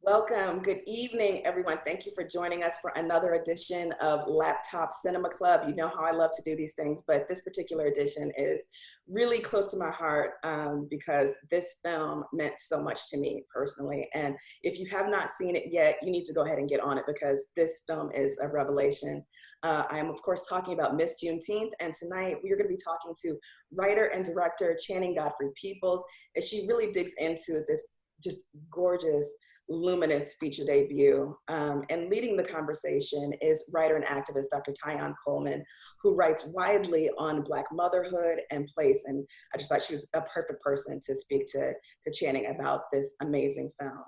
Welcome. Good evening, everyone. Thank you for joining us for another edition of Laptop Cinema Club. You know how I love to do these things, but this particular edition is really close to my heart because this film meant so much to me personally. And if you have not seen it yet, you need to go ahead and get on it because this film is a revelation. I am, of course, talking about Miss Juneteenth, and tonight we are going to be talking to writer and director Channing Godfrey Peoples as she really digs into this just gorgeous luminous feature debut. And leading the conversation is writer and activist Dr. Taiyon Coleman, who writes widely on Black motherhood and place. And I just thought she was a perfect person to speak to Channing about this amazing film.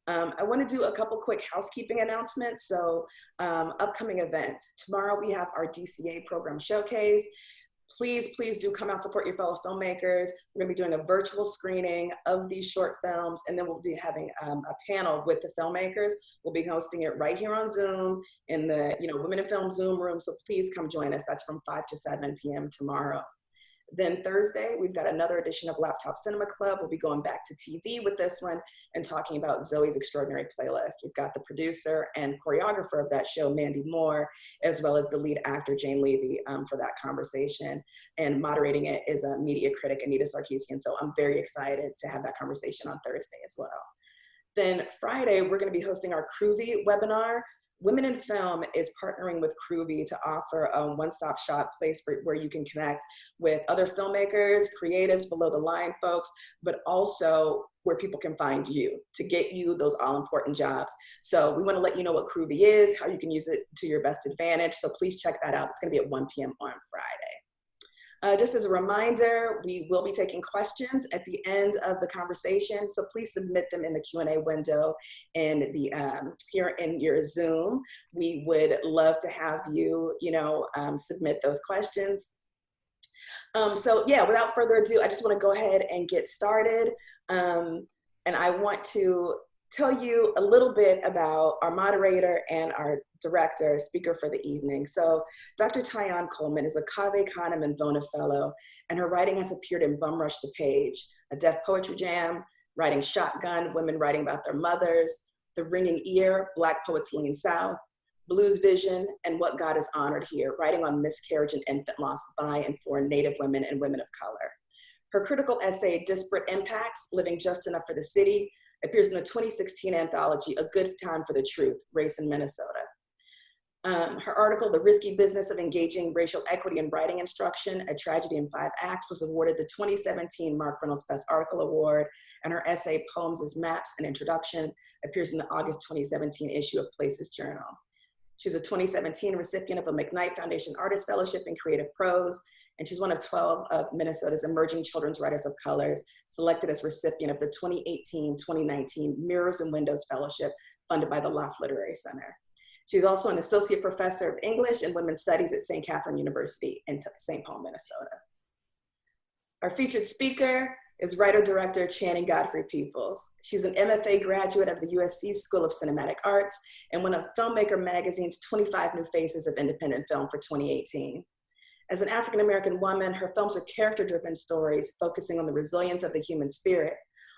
I want to do a couple quick housekeeping announcements. So upcoming events. Tomorrow we have our DCA program showcase. Please do come out, support your fellow filmmakers. We're going to be doing a virtual screening of these short films, and then we'll be having a panel with the filmmakers. We'll be hosting it right here on Zoom in the Women in Film Zoom room, so please come join us. That's from 5 to 7 p.m. tomorrow. Then Thursday, we've got another edition of Laptop Cinema Club. We'll be going back to TV with this one and talking about Zoe's Extraordinary Playlist. We've got the producer and choreographer of that show, Mandy Moore, as well as the lead actor, Jane Levy, for that conversation. And moderating it is a media critic, Anita Sarkeesian. So I'm very excited to have that conversation on Thursday as well. Then Friday, we're going to be hosting our Groovy webinar. Women in Film is partnering with Groovy to offer a one-stop shop place where you can connect with other filmmakers, creatives, below the line folks, but also where people can find you to get you those all-important jobs. So we want to let you know what Groovy is, how you can use it to your best advantage. So please check that out. It's going to be at 1 p.m. on Friday. Just as a reminder, we will be taking questions at the end of the conversation, so please submit them in the Q&A window in the here in your Zoom. We would love to have you, submit those questions. So yeah, without further ado, I just want to go ahead and get started, and I want to tell you a little bit about our moderator and our director, speaker for the evening. So Dr. Taiyon Coleman is a Cave Canem and Vona Fellow, and her writing has appeared in Bum Rush the Page, a Deaf Poetry Jam, Writing Shotgun, Women Writing About Their Mothers, The Ringing Ear, Black Poets Lean South, Blues Vision, and What God Is Honored Here, writing on miscarriage and infant loss by and for Native women and women of color. Her critical essay, Disparate Impacts, Living Just Enough for the City, appears in the 2016 anthology, A Good Time for the Truth, Race in Minnesota. Her article, The Risky Business of Engaging Racial Equity in Writing Instruction, A Tragedy in 5 Acts, was awarded the 2017 Mark Reynolds Best Article Award, and her essay, Poems as Maps, An Introduction, appears in the August 2017 issue of Places Journal. She's a 2017 recipient of a McKnight Foundation Artist Fellowship in Creative Prose, and she's one of 12 of Minnesota's emerging children's writers of colors, selected as recipient of the 2018-2019 Mirrors and Windows Fellowship, funded by the Loft Literary Center. She's also an associate professor of English and Women's Studies at St. Catherine University in St. Paul, Minnesota. Our featured speaker is writer-director Channing Godfrey Peoples. She's an MFA graduate of the USC School of Cinematic Arts and one of Filmmaker Magazine's 25 New Faces of Independent Film for 2018. As an African-American woman, her films are character-driven stories focusing on the resilience of the human spirit,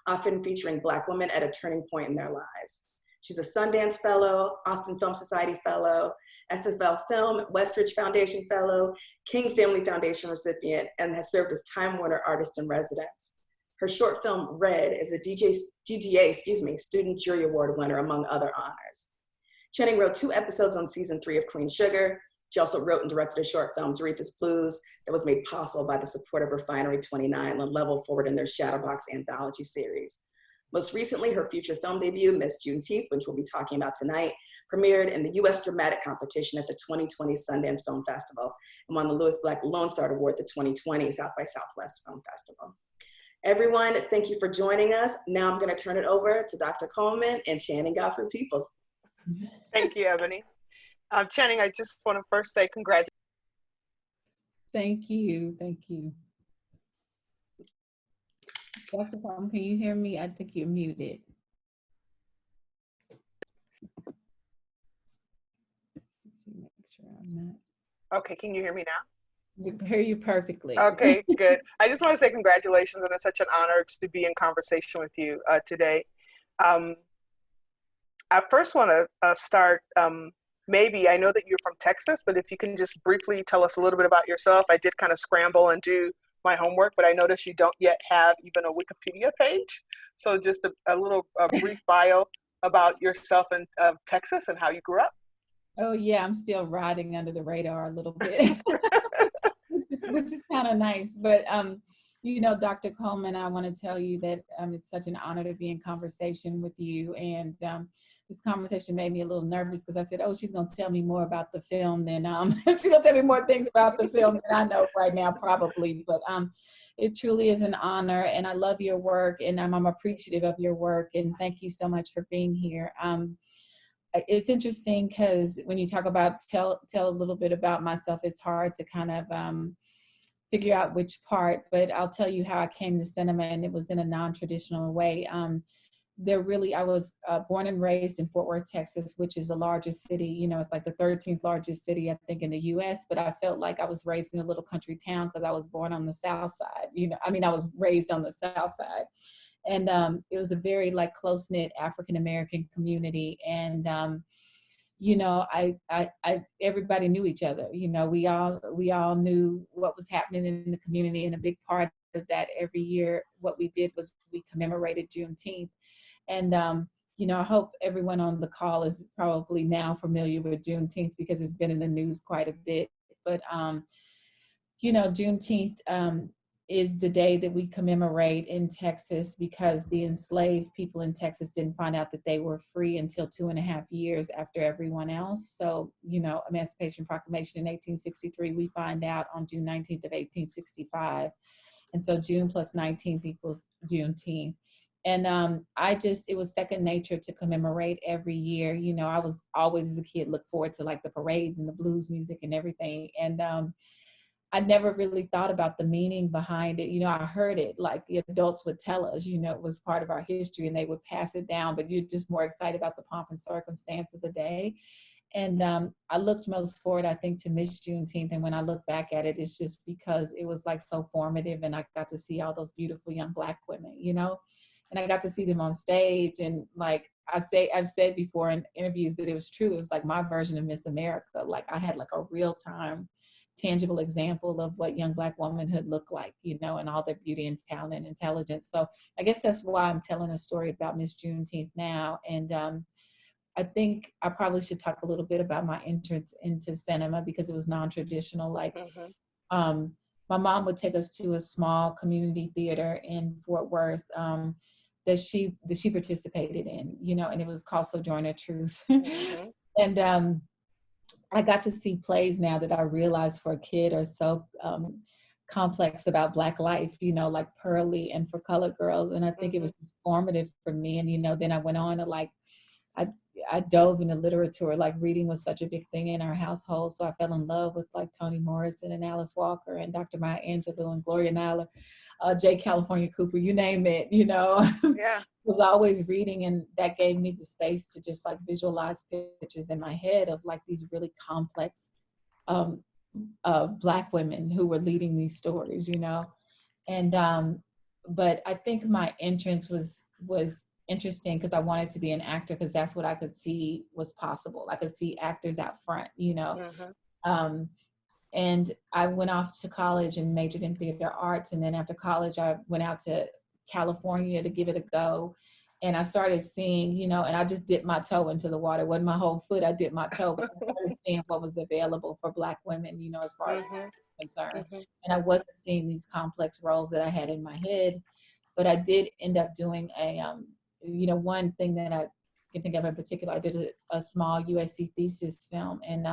often featuring Black women at a turning point in their lives. She's a Sundance Fellow, Austin Film Society Fellow, SFL Film, Westridge Foundation Fellow, King Family Foundation recipient, and has served as Time Warner Artist in Residence. Her short film, Red, is a GGA Student Jury Award winner, among other honors. Channing wrote 2 episodes on season 3 of Queen Sugar. She also wrote and directed a short film, Doretha's Blues, that was made possible by the support of Refinery 29 and Level Forward in their Shadowbox anthology series. Most recently, her feature film debut, Miss Juneteenth, which we'll be talking about tonight, premiered in the U.S. Dramatic Competition at the 2020 Sundance Film Festival and won the Lewis Black Lone Star Award at the 2020 South by Southwest Film Festival. Everyone, thank you for joining us. Now I'm going to turn it over to Dr. Coleman and Channing Godfrey Peoples. Thank you, Ebony. Channing, I just want to first say congratulations. Thank you. Dr. Coleman, can you hear me? I think you're muted. Let's see, make sure I'm not. Okay, can you hear me now? We hear you perfectly. Okay, good. I just want to say congratulations, and it's such an honor to be in conversation with you today. I first want to start, maybe, I know that you're from Texas, but if you can just briefly tell us a little bit about yourself. I did kind of scramble and do my homework, but I noticed you don't yet have even a Wikipedia page. So just a brief bio about yourself and Texas and how you grew up. Oh yeah, I'm still riding under the radar a little bit, which is kind of nice. But you know, Dr. Coleman, I want to tell you that it's such an honor to be in conversation with you. And this conversation made me a little nervous because I said, oh, she's going to tell me more about the film than she's going to tell me more things about the film than I know right now, probably. But it truly is an honor, and I love your work, and I'm appreciative of your work. And thank you so much for being here. It's interesting because when you talk about tell a little bit about myself, it's hard to kind of figure out which part, but I'll tell you how I came to cinema, and it was in a non-traditional way. I was born and raised in Fort Worth, Texas, which is the largest city. You know, it's like the 13th largest city, I think, in the U.S., but I felt like I was raised in a little country town because I was born on the South Side. You know, I mean, I was raised on the South Side. And it was a very like close-knit African-American community. And, you know, everybody knew each other. You know, we all knew what was happening in the community. And a big part of that every year, what we did was we commemorated Juneteenth. And, you know, I hope everyone on the call is probably now familiar with Juneteenth because it's been in the news quite a bit. But, you know, Juneteenth is the day that we commemorate in Texas because the enslaved people in Texas didn't find out that they were free until 2.5 years after everyone else. So, you know, Emancipation Proclamation in 1863, we find out on June 19th of 1865. And so June plus 19th equals Juneteenth. And it was second nature to commemorate every year. You know, I was always as a kid look forward to like the parades and the blues music and everything. And I never really thought about the meaning behind it. You know, I heard it like the adults would tell us, you know, it was part of our history and they would pass it down, but you're just more excited about the pomp and circumstance of the day. And I looked most forward, I think, to Miss Juneteenth. And when I look back at it, it's just because it was like so formative and I got to see all those beautiful young Black women, you know, and I got to see them on stage. And like I've said before in interviews, but it was true. It was like my version of Miss America. Like I had like a real time tangible example of what young Black womanhood looked like, you know, and all their beauty and talent and intelligence. So I guess that's why I'm telling a story about Miss Juneteenth now. And I think I probably should talk a little bit about my entrance into cinema because it was non-traditional. Like my mom would take us to a small community theater in Fort Worth that she participated in, you know, and it was called Sojourner Truth. And I got to see plays now that I realized for a kid are so complex about Black life, you know, like Pearly and For Colored Girls. And I think it was just formative for me. And, you know, then I went on to like, I dove into literature, like reading was such a big thing in our household. So I fell in love with like Toni Morrison and Alice Walker and Dr. Maya Angelou and Gloria Nyla, J. California Cooper, you name it, you know. Yeah. Was always reading, and that gave me the space to just like visualize pictures in my head of like these really complex Black women who were leading these stories, you know. And but I think my entrance was interesting because I wanted to be an actor because that's what I could see was possible. I could see actors out front, you know. And I went off to college and majored in theater arts. And then after college, I went out to California to give it a go. And I started seeing, you know, and I just dipped my toe into the water. It wasn't my whole foot, I dipped my toe, but I started seeing what was available for Black women, you know, as far as concerned. And I wasn't seeing these complex roles that I had in my head. But I did end up doing you know, one thing that I can think of in particular, I did a small USC thesis film and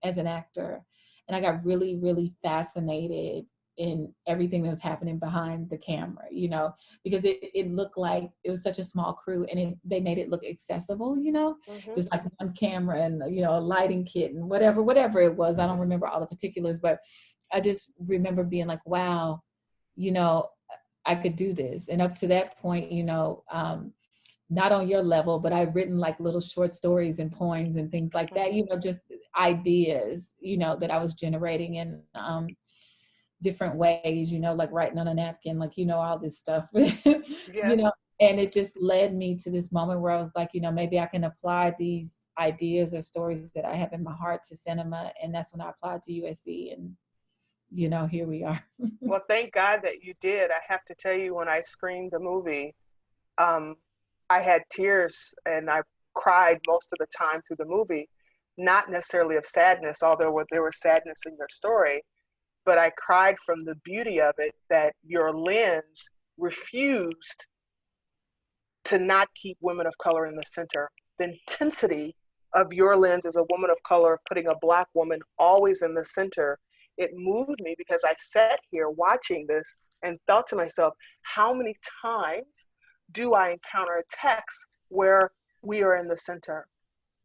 as an actor. And I got really, really fascinated in everything that was happening behind the camera, you know, because it looked like it was such a small crew and they made it look accessible, you know, just like one camera and, you know, a lighting kit and whatever it was. I don't remember all the particulars, but I just remember being like, wow, you know, I could do this. And up to that point, you know, not on your level, but I've written like little short stories and poems and things like that, you know, just ideas, you know, that I was generating in different ways, you know, like writing on a napkin, like, you know, all this stuff, you know, And it just led me to this moment where I was like, you know, maybe I can apply these ideas or stories that I have in my heart to cinema. And that's when I applied to USC, and, you know, here we are. Well, thank God that you did. I have to tell you, when I screened the movie, I had tears, and I cried most of the time through the movie, not necessarily of sadness, although there was sadness in your story, but I cried from the beauty of it, that your lens refused to not keep women of color in the center. The intensity of your lens as a woman of color, putting a Black woman always in the center, it moved me, because I sat here watching this and thought to myself, how many times do I encounter a text where we are in the center?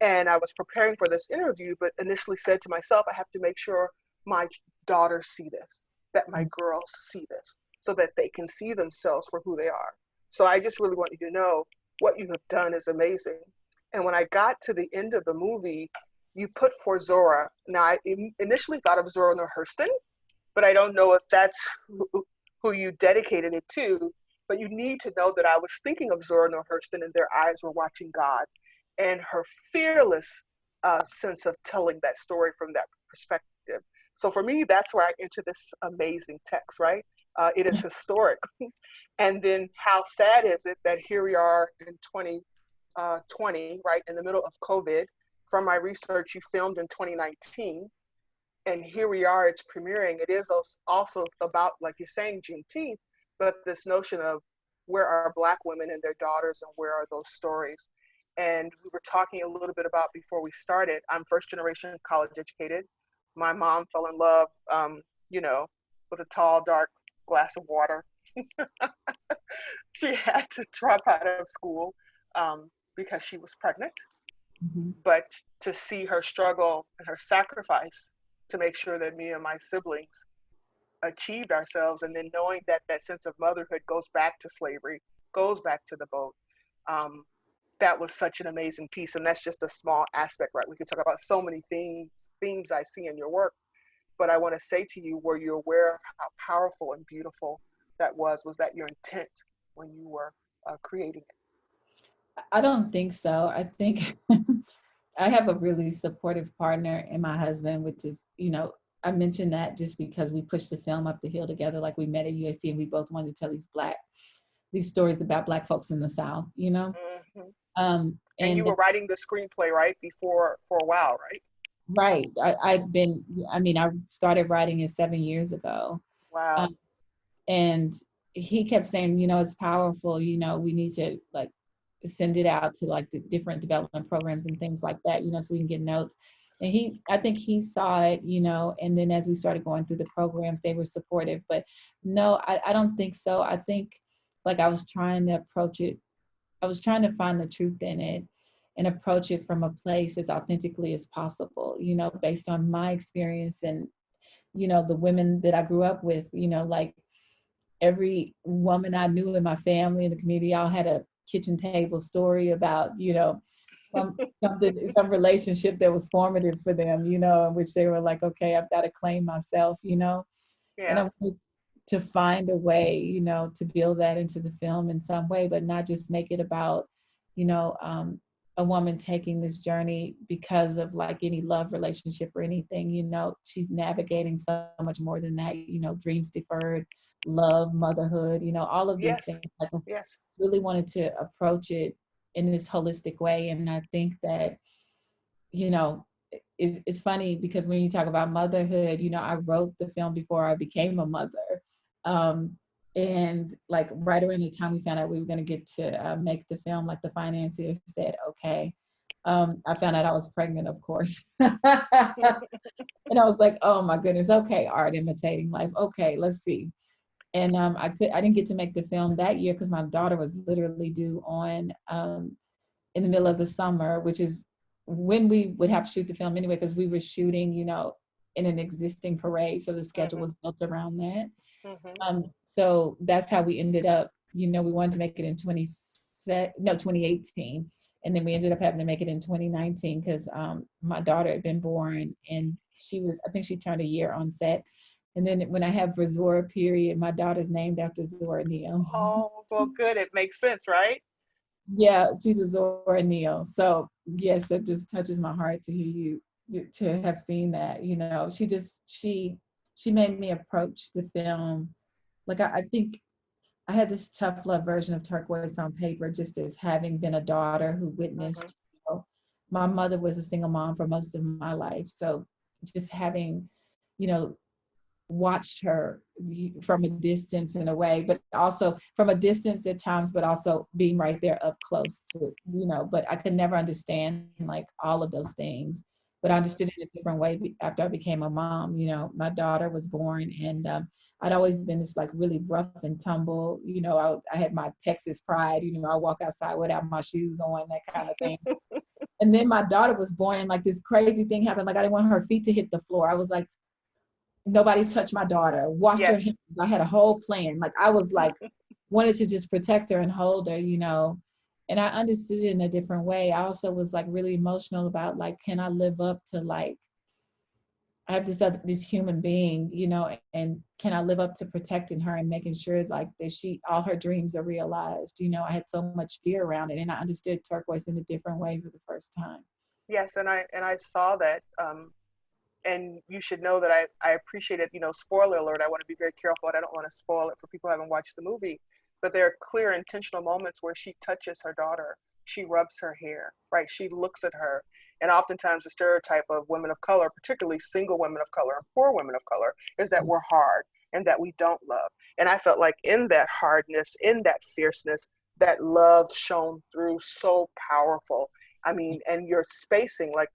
And I was preparing for this interview, but initially said to myself, I have to make sure my daughters see this, that my girls see this, so that they can see themselves for who they are. So I just really want you to know what you have done is amazing. And when I got to the end of the movie, you put for Zora. Now, I initially thought of Zora Neale Hurston, but I don't know if that's who you dedicated it to. But you need to know that I was thinking of Zora Neale Hurston, and their eyes were watching God, and her fearless sense of telling that story from that perspective. So for me, that's where I enter this amazing text, right? It is historic. And then how sad is it that here we are in 2020, right, in the middle of COVID. From my research, you filmed in 2019, and here we are, it's premiering. It is also about, like you're saying, Juneteenth, but this notion of where are Black women and their daughters, and where are those stories? And we were talking a little bit about, before we started, I'm first generation college educated. My mom fell in love, you know, with a tall, dark glass of water. She had to drop out of school because she was pregnant. Mm-hmm. But to see her struggle and her sacrifice to make sure that me and my siblings achieved ourselves, and then knowing that that sense of motherhood goes back to slavery, goes back to the boat, that was such an amazing piece. And that's just a small aspect, right? We could talk about so many themes I see in your work, but I want to say to you, were you aware of how powerful and beautiful that was? Was that your intent when you were creating it? I don't think so. I think I have a really supportive partner in my husband, which is, you know, I mentioned that just because we pushed the film up the hill together. Like, we met at USC, and we both wanted to tell these stories about Black folks in the South, you know? Mm-hmm. And you were writing the screenplay, right? For a while, right? Right. I started writing it 7 years ago. Wow. And he kept saying, you know, it's powerful, you know, we need to like send it out to like the different development programs and things like that, you know, so we can get notes. And I think he saw it, you know, and then as we started going through the programs, they were supportive. But no, I don't think so. I think like I was trying to approach it. I was trying to find the truth in it and approach it from a place as authentically as possible, you know, based on my experience and, you know, the women that I grew up with, you know, like every woman I knew in my family and the community all had a kitchen table story about, you know, some relationship that was formative for them, you know, in which they were like, okay, I've got to claim myself, you know. Yeah. And I wanted to find a way, you know, to build that into the film in some way, but not just make it about, you know, a woman taking this journey because of like any love relationship or anything, you know, she's navigating so much more than that, you know, dreams deferred, love, motherhood, you know, all of these things. Like, really wanted to approach it in this holistic way. And I think that, you know, it's funny because when you talk about motherhood, you know, I wrote the film before I became a mother. And like right around the time we found out we were going to get to make the film, like the financier said, okay. I found out I was pregnant, of course. And I was like, oh my goodness, okay, art imitating life. Okay, let's see. And I didn't get to make the film that year because my daughter was literally due on in the middle of the summer, which is when we would have to shoot the film anyway, because we were shooting, you know, in an existing parade. So the schedule was built around that. So that's how we ended up, you know, we wanted to make it in 2018. And then we ended up having to make it in 2019 because my daughter had been born and I think she turned a year on set. And then when I have for Zora period, my daughter's named after Zora Neale. Oh, well, good. It makes sense, right? Yeah, she's a Zora Neale. So yes, it just touches my heart to hear you, to have seen that. You know, she made me approach the film. Like I think I had this tough love version of Turquoise on paper, just as having been a daughter who Mm-hmm. witnessed, my mother was a single mom for most of my life. So just having, you know, watched her from a distance in a way, but also from a distance at times, but also being right there up close to, but I could never understand like all of those things. But I understood it in a different way after I became a mom. My daughter was born, and I'd always been this like really rough and tumble. I had my Texas pride. I walk outside without my shoes on, that kind of thing. And then my daughter was born, and like this crazy thing happened. Like I didn't want her feet to hit the floor. I was like, nobody touched my daughter. Wash her Yes. hands. I had a whole plan. Like I was like, wanted to just protect her and hold her. And I understood it in a different way. I also was like really emotional about like, can I live up to like, I have this human being, and can I live up to protecting her and making sure like that all her dreams are realized. I had so much fear around it, and I understood Turquoise in a different way for the first time. Yes, and I saw that. And you should know that I appreciate it. Spoiler alert, I want to be very careful. I don't want to spoil it for people who haven't watched the movie, but there are clear intentional moments where she touches her daughter. She rubs her hair, right? She looks at her. And oftentimes the stereotype of women of color, particularly single women of color and poor women of color, is that we're hard and that we don't love. And I felt like in that hardness, in that fierceness, that love shone through, so powerful. I mean, and your spacing, like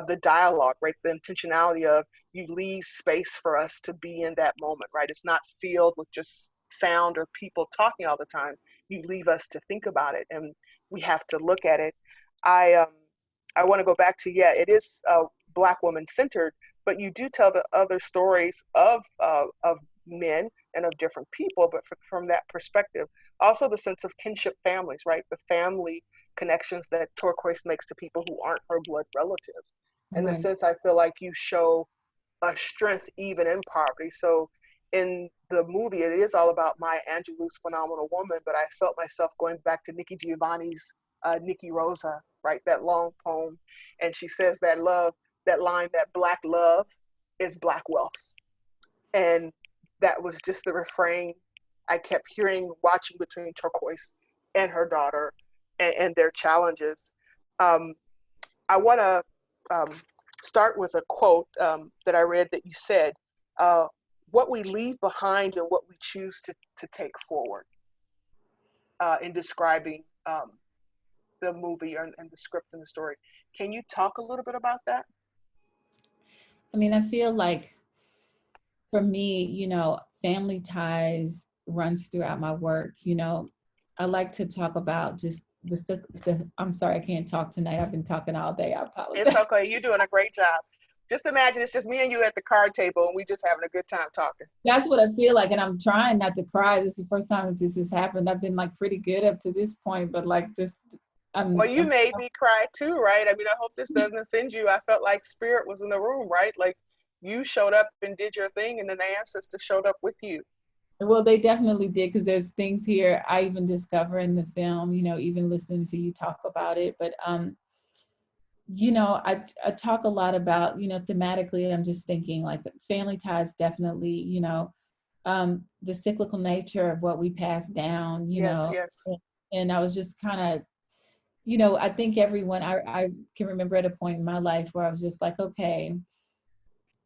the dialogue, right? The intentionality of you leave space for us to be in that moment, right? It's not filled with just sound or people talking all the time. You leave us to think about it, and we have to look at it. I want to go back to, yeah, it is Black woman centered, but you do tell the other stories of men and of different people, but from that perspective, also the sense of kinship families, right? The family connections that Turquoise makes to people who aren't her blood relatives. In the Right. sense, I feel like you show a strength even in poverty. So in the movie, it is all about Maya Angelou's Phenomenal Woman, but I felt myself going back to Nikki Giovanni's Nikki Rosa, right? That long poem. And she says that line, that Black love is Black wealth. And that was just the refrain I kept hearing, watching between Turquoise and her daughter and their challenges. Um, I want to start with a quote that I read that you said, what we leave behind and what we choose to take forward, in describing the movie and the script and the story. Can you talk a little bit about that? I mean, I feel like for me, family ties runs throughout my work. I like to talk about just I'm sorry, I can't talk tonight. I've been talking all day. I It's apologize. okay. You're doing a great job. Just imagine it's just me and you at the card table and we just having a good time talking. That's what I feel like. And I'm trying not to cry. This is the first time that this has happened. I've been like pretty good up to this point, but like just, Well, you made me cry too, right? I mean, I hope this doesn't offend you. I felt like spirit was in the room, right? Like you showed up and did your thing and then the ancestors showed up with you. well, they definitely did, because there's things here I even discover in the film, even listening to you talk about it. But I talk a lot about, thematically, I'm just thinking like family ties definitely, the cyclical nature of what we pass down, Yes, yes. and I was just kind of, I think everyone, I can remember at a point in my life where I was just like, okay,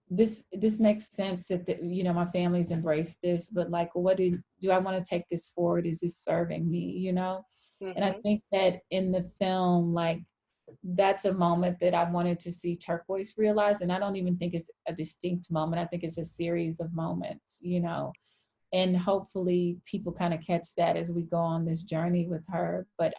this makes sense that my family's embraced this, but like, do I want to take this forward? Is this serving me? And I Mm-hmm. think that in the film, like, that's a moment that I wanted to see Turquoise realize. And I don't even think it's a distinct moment. I think it's a series of moments, and hopefully people kind of catch that as we go on this journey with her. But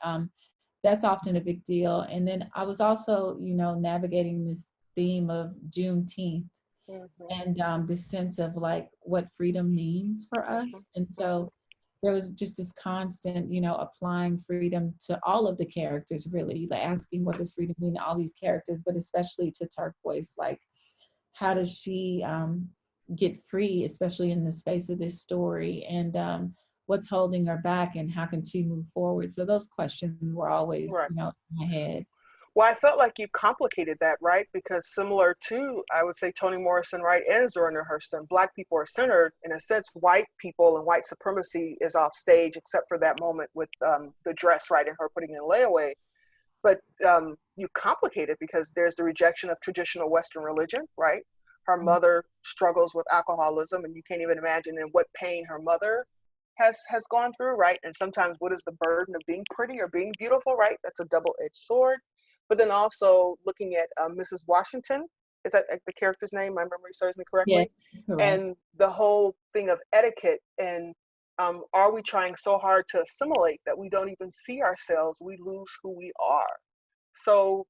that's often a big deal. And then I was also, navigating this theme of Juneteenth, Mm-hmm. and this sense of like what freedom means for us. And Mm-hmm. so there was just this constant, applying freedom to all of the characters, really, like asking what does freedom mean to all these characters, but especially to Turquoise, like how does she get free, especially in the space of this story, and what's holding her back, and how can she move forward? So those questions were always, Right. in my head. Well, I felt like you complicated that, right? Because similar to, I would say, Toni Morrison, right, and Zora Neale Hurston, Black people are centered. In a sense, white people and white supremacy is off stage, except for that moment with the dress, right, and her putting in layaway. But you complicate it because there's the rejection of traditional Western religion, right? Her mother struggles with alcoholism, and you can't even imagine in what pain her mother has gone through, right? And sometimes what is the burden of being pretty or being beautiful, right? That's a double-edged sword. But then also looking at Mrs. Washington, is that the character's name? My memory serves me correctly. Yes, correct. And the whole thing of etiquette, and are we trying so hard to assimilate that we don't even see ourselves? We lose who we are. So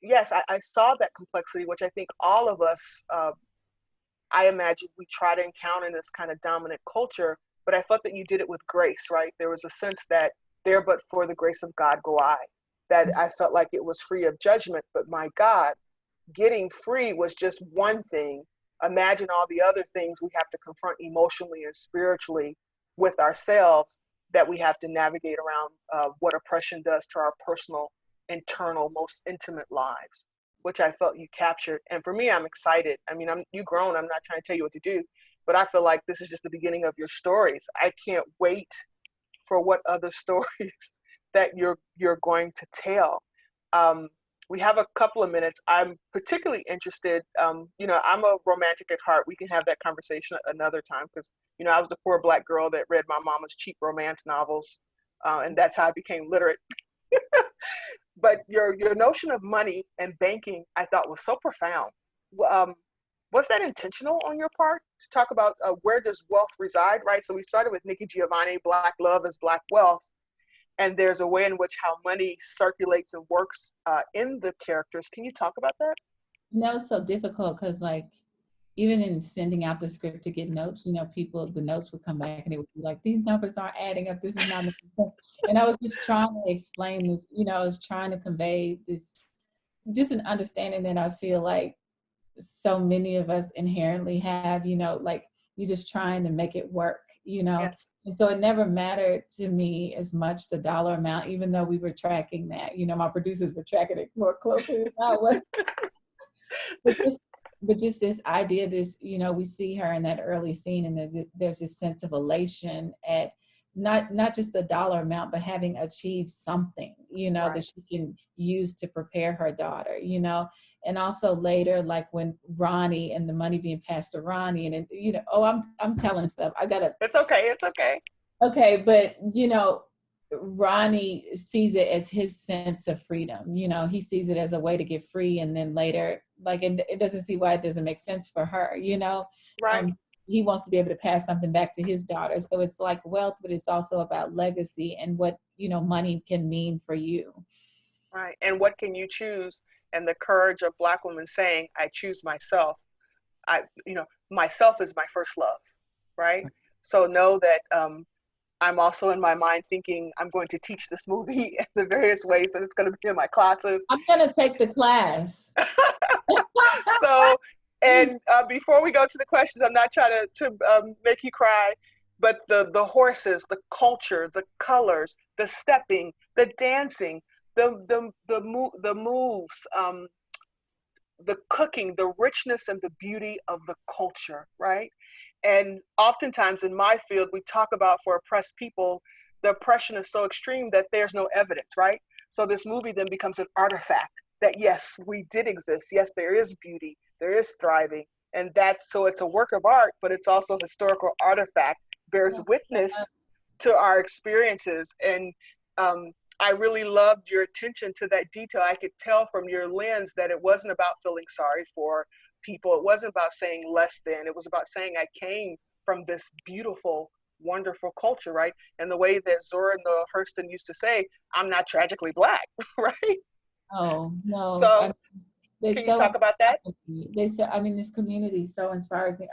yes, I saw that complexity, which I think all of us, I imagine we try to encounter in this kind of dominant culture, but I felt that you did it with grace, right? There was a sense that there, but for the grace of God go I, that I felt like it was free of judgment, but my God, getting free was just one thing. Imagine all the other things we have to confront emotionally and spiritually with ourselves, that we have to navigate around what oppression does to our personal, internal, most intimate lives, which I felt you captured. And for me, I'm excited. I mean, you grown, I'm not trying to tell you what to do, but I feel like this is just the beginning of your stories. I can't wait for what other stories that you're going to tell. We have a couple of minutes. I'm particularly interested, I'm a romantic at heart. We can have that conversation another time, because, I was the poor Black girl that read my mama's cheap romance novels, and that's how I became literate. But your notion of money and banking, I thought, was so profound. Was that intentional on your part to talk about where does wealth reside, right? So we started with Nikki Giovanni, Black love is Black wealth. And there's a way in which how money circulates and works in the characters. Can you talk about that? That was so difficult because, like, even in sending out the script to get notes, the notes would come back and it would be like, these numbers aren't adding up. This is not. And I was just trying to explain this, I was trying to convey this, just an understanding that I feel like so many of us inherently have, like you're just trying to make it work, Yes. And so it never mattered to me as much the dollar amount, even though we were tracking that, my producers were tracking it more closely than I was. But just this idea, we see her in that early scene, and there's this sense of elation at not just the dollar amount, but having achieved something, Right. that she can use to prepare her daughter, and also later, like when Ronnie and the money being passed to Ronnie, and I'm telling stuff. It's okay. It's okay. Okay, but Ronnie sees it as his sense of freedom. He sees it as a way to get free, and then later, like, it doesn't see why it doesn't make sense for her. Right. He wants to be able to pass something back to his daughter. So it's like wealth, but it's also about legacy and what money can mean for you. Right. And what can you choose? And the courage of Black women saying, I choose myself. Myself is my first love. Right. So know that I'm also in my mind thinking I'm going to teach this movie in the various ways that it's going to be in my classes. I'm going to take the class. So, and before we go to the questions, I'm not trying to make you cry, but the horses, the culture, the colors, the stepping, the dancing, the moves, the cooking, the richness and the beauty of the culture, right? And oftentimes in my field, we talk about, for oppressed people, the oppression is so extreme that there's no evidence, right? So this movie then becomes an artifact that, yes, we did exist. Yes, there is beauty, there is thriving. And so it's a work of art, but it's also a historical artifact, bears witness to our experiences. And I really loved your attention to that detail. I could tell from your lens that it wasn't about feeling sorry for people. It wasn't about saying less than. It was about saying I came from this beautiful, wonderful culture, right? And the way that Zora Neale Hurston used to say, I'm not tragically Black, right? Oh, no. So can you talk about that? They say, this community so inspires me.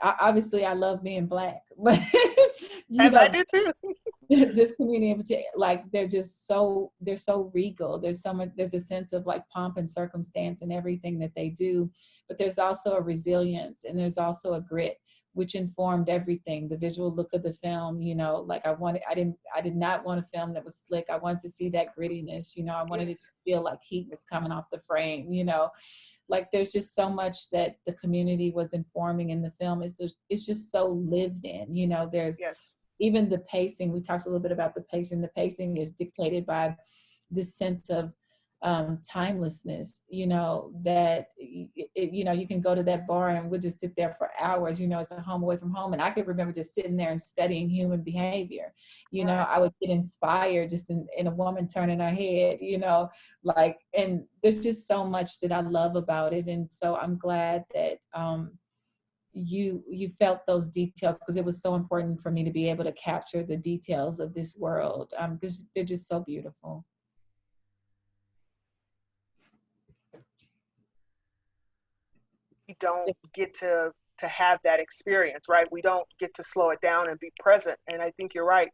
obviously I love being Black, but you And I know, do too. this community in particular, like they're so regal. There's so much, there's a sense of like pomp and circumstance in everything that they do, but there's also a resilience and there's also a grit, which informed everything. The visual look of the film, you know, like I did not want a film that was slick. I wanted to see that grittiness, you know, I wanted it to feel like heat was coming off the frame, you know, like there's just so much that the community was informing in the film. It's just so lived in, you know, there's Yes. even the pacing. We talked a little bit about the pacing. The pacing is dictated by this sense of timelessness, you know, that, you know, you can go to that bar and we'll just sit there for hours, you know, it's a home away from home. And I could remember just sitting there and studying human behavior. You know, I would get inspired just in a woman turning her head, you know, like, and there's just so much that I love about it. And so I'm glad that, you felt those details, because it was so important for me to be able to capture the details of this world, because they're just so beautiful. You don't get to have that experience, right? We don't get to slow it down and be present. And I think you're right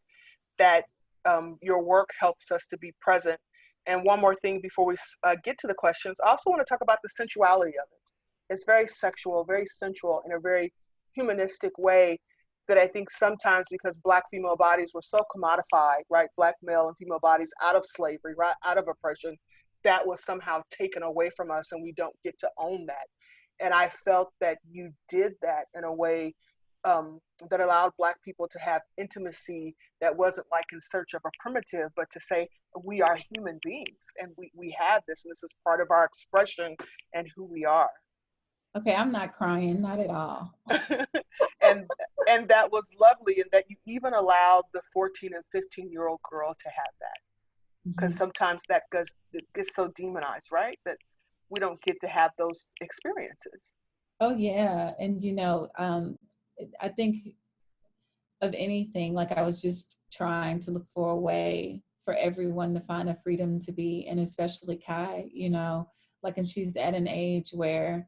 that your work helps us to be present. And one more thing before we get to the questions, I also want to talk about the sensuality of it. It's very sexual, very sensual, in a very humanistic way that I think sometimes, because Black female bodies were so commodified, right? Black male and female bodies out of slavery, right? Out of oppression, that was somehow taken away from us and we don't get to own that. And I felt that you did that in a way that allowed Black people to have intimacy that wasn't like in search of a primitive, but to say, we are human beings and we have this, and this is part of our expression and who we are. Okay, I'm not crying, not at all. and that was lovely, and that you even allowed the 14 and 15-year-old girl to have that, because sometimes that gets so demonized, right? That we don't get to have those experiences. Oh yeah, and you know, I think of anything, like I was just trying to look for a way for everyone to find a freedom to be, and especially Kai, you know, like, and she's at an age where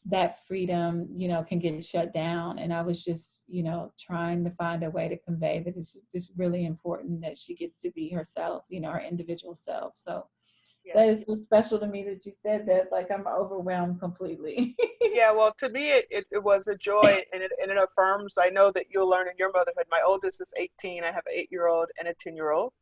that freedom, you know, can get shut down. And I was just, you know, trying to find a way to convey that it's just really important that she gets to be herself, you know, her individual self. So that is so special to me that you said that. Like, I'm overwhelmed completely. Yeah, well, to me, it was a joy, and it affirms. I know that you'll learn in your motherhood. My oldest is 18. I have an 8-year-old and a 10-year-old.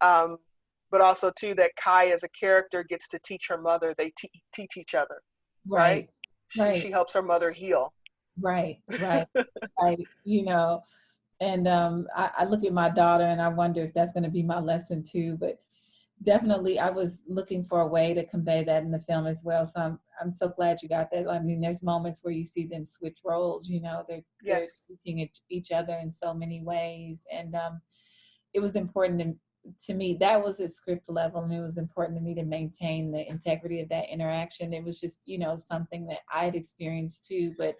But also, too, that Kai as a character gets to teach her mother. They teach each other, right? She helps her mother heal. Right. You know, and I look at my daughter and I wonder if that's going to be my lesson too. But definitely, I was looking for a way to convey that in the film as well. So I'm so glad you got that. I mean, there's moments where you see them switch roles. You know, they're teaching each other in so many ways, and it was important to me. That was at script level, and it was important to me to maintain the integrity of that interaction. It was just, you know, something that I had experienced too. But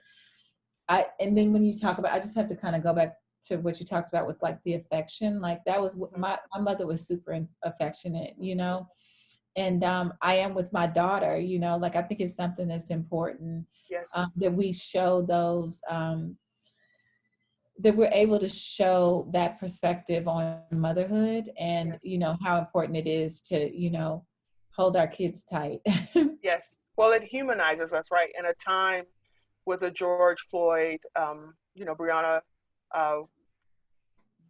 and then when you talk about, I just have to kind of go back to what you talked about with like the affection. Like that was my mother was super affectionate, you know, and I am with my daughter, you know, like I think it's something that's important that we show those, that we're able to show that perspective on motherhood and, you know, how important it is to, you know, hold our kids tight. Yes. Well, it humanizes us, right? In a time with a George Floyd, you know, Breonna,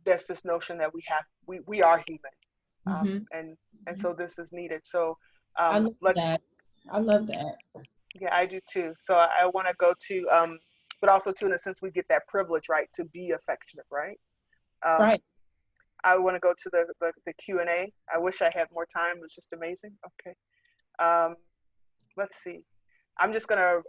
there's this notion that we are human, and so this is needed. So I love that. I love that. Yeah, I do too. So I want to go to, but also too, in a sense, we get that privilege, right, to be affectionate, right? Right. I want to go to the Q&A. I wish I had more time. It was just amazing. Okay. Let's see. I'm just going to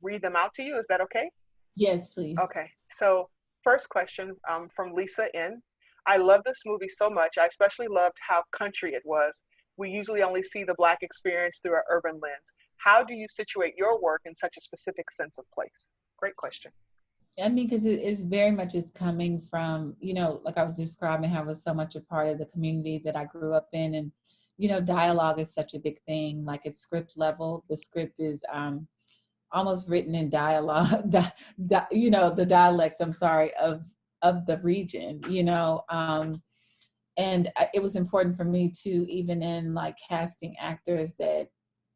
read them out to you. Is that okay? Yes, please. Okay. So first question from Lisa N. I love this movie so much. I especially loved how country it was. We usually only see the Black experience through an urban lens. How do you situate your work in such a specific sense of place? Great question. I mean, because it's very much is coming from, you know, like I was describing how it was so much a part of the community that I grew up in. And, you know, dialogue is such a big thing. Like at script level, the script is almost written in dialogue, you know, the dialect, I'm sorry, of the region, you know. And it was important for me to, even in like casting actors, that,